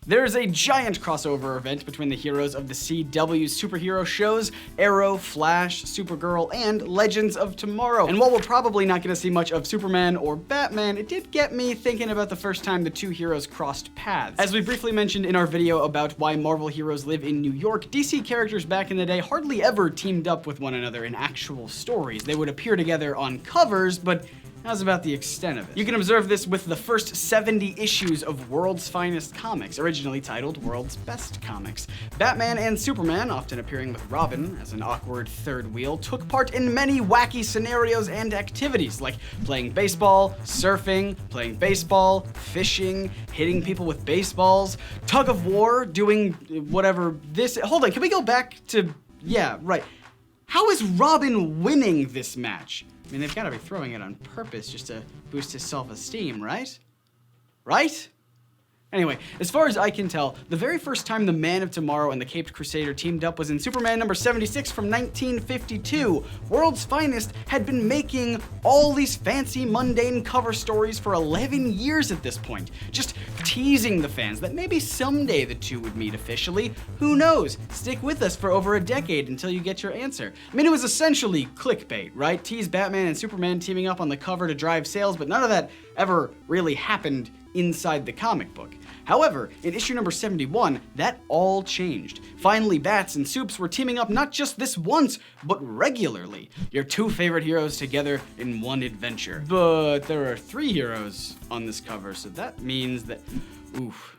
There's a giant crossover event between the heroes of the CW superhero shows, Arrow, Flash, Supergirl, and Legends of Tomorrow. And while we're probably not gonna see much of Superman or Batman, it did get me thinking about the first time the two heroes crossed paths. As we briefly mentioned in our video about why Marvel heroes live in New York, DC characters back in the day hardly ever teamed up with one another in actual stories. They would appear together on covers, but that's about the extent of it. You can observe this with the first 70 issues of World's Finest Comics, originally titled World's Best Comics. Batman and Superman, often appearing with Robin as an awkward third wheel, took part in many wacky scenarios and activities, like playing baseball, surfing, playing baseball, fishing, hitting people with baseballs, tug of war, doing whatever this— hold on, can we go back to— yeah, right. How is Robin winning this match? I mean, they've got to be throwing it on purpose just to boost his self-esteem, right? Right? Anyway, as far as I can tell, the very first time the Man of Tomorrow and the Caped Crusader teamed up was in Superman number 76 from 1952. World's Finest had been making all these fancy, mundane cover stories for 11 years at this point, just teasing the fans that maybe someday the two would meet officially. Who knows? Stick with us for over a decade until you get your answer. I mean, it was essentially clickbait, right? Tease Batman and Superman teaming up on the cover to drive sales, but none of that ever really happened inside the comic book. However, in issue number 71, that all changed. Finally, Bats and Supes were teaming up not just this once, but regularly. Your two favorite heroes together in one adventure. But there are 3 heroes on this cover, so that means that— oof.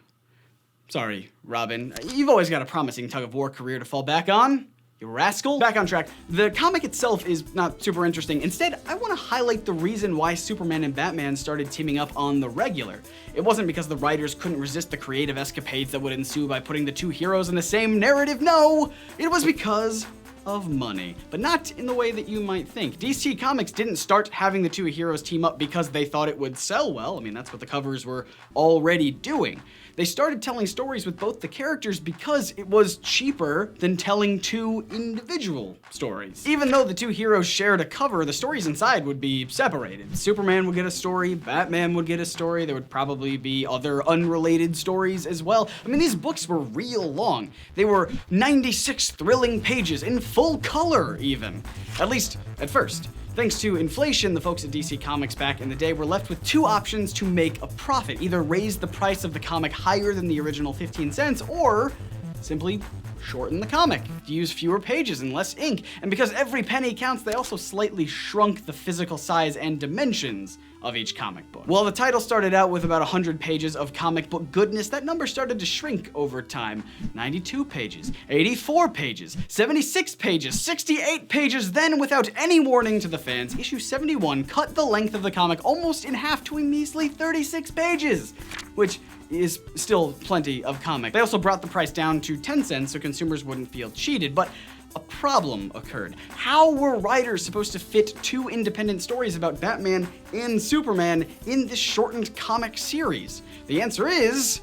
Sorry, Robin. You've always got a promising tug-of-war career to fall back on. You rascal. Back on track. The comic itself is not super interesting. Instead, I want to highlight the reason why Superman and Batman started teaming up on the regular. It wasn't because the writers couldn't resist the creative escapades that would ensue by putting the two heroes in the same narrative. No! It was because of money, but not in the way that you might think. DC Comics didn't start having the two heroes team up because they thought it would sell well. I mean, that's what the covers were already doing. They started telling stories with both the characters because it was cheaper than telling 2 individual stories. Even though the two heroes shared a cover, the stories inside would be separated. Superman would get a story, Batman would get a story, there would probably be other unrelated stories as well. I mean, these books were real long. They were 96 thrilling pages in full color, even. At least, at first. Thanks to inflation, the folks at DC Comics back in the day were left with 2 options to make a profit. Either raise the price of the comic higher than the original 15 cents, or simply shorten the comic, use fewer pages and less ink. And because every penny counts, they also slightly shrunk the physical size and dimensions of each comic book. While the title started out with about 100 pages of comic book goodness, that number started to shrink over time. 92 pages, 84 pages, 76 pages, 68 pages, then without any warning to the fans, issue 71 cut the length of the comic almost in half to a measly 36 pages, which is still plenty of comic. They also brought the price down to 10 cents so consumers wouldn't feel cheated, but a problem occurred. How were writers supposed to fit 2 independent stories about Batman and Superman in this shortened comic series? The answer is—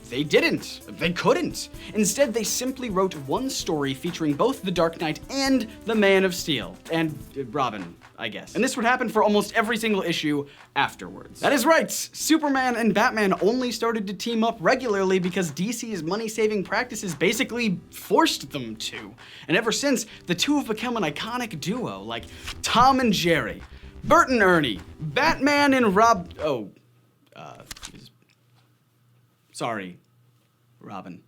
they didn't. They couldn't. Instead, they simply wrote one story featuring both the Dark Knight and the Man of Steel. And Robin, I guess. And this would happen for almost every single issue afterwards. That is right. Superman and Batman only started to team up regularly because DC's money-saving practices basically forced them to. And ever since, the two have become an iconic duo, like Tom and Jerry, Bert and Ernie, Batman and Rob— sorry, Robin.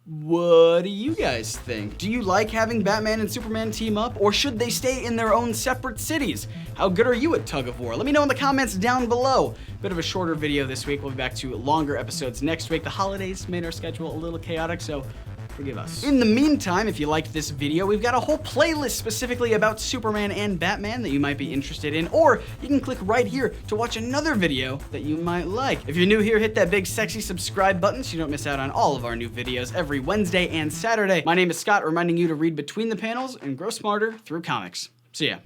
What do you guys think? Do you like having Batman and Superman team up, or should they stay in their own separate cities? How good are you at tug of war? Let me know in the comments down below. Bit of a shorter video this week. We'll be back to longer episodes next week. The holidays made our schedule a little chaotic, so forgive us. In the meantime, if you liked this video, we've got a whole playlist specifically about Superman and Batman that you might be interested in, or you can click right here to watch another video that you might like. If you're new here, hit that big sexy subscribe button so you don't miss out on all of our new videos every Wednesday and Saturday. My name is Scott, reminding you to read between the panels and grow smarter through comics. See ya.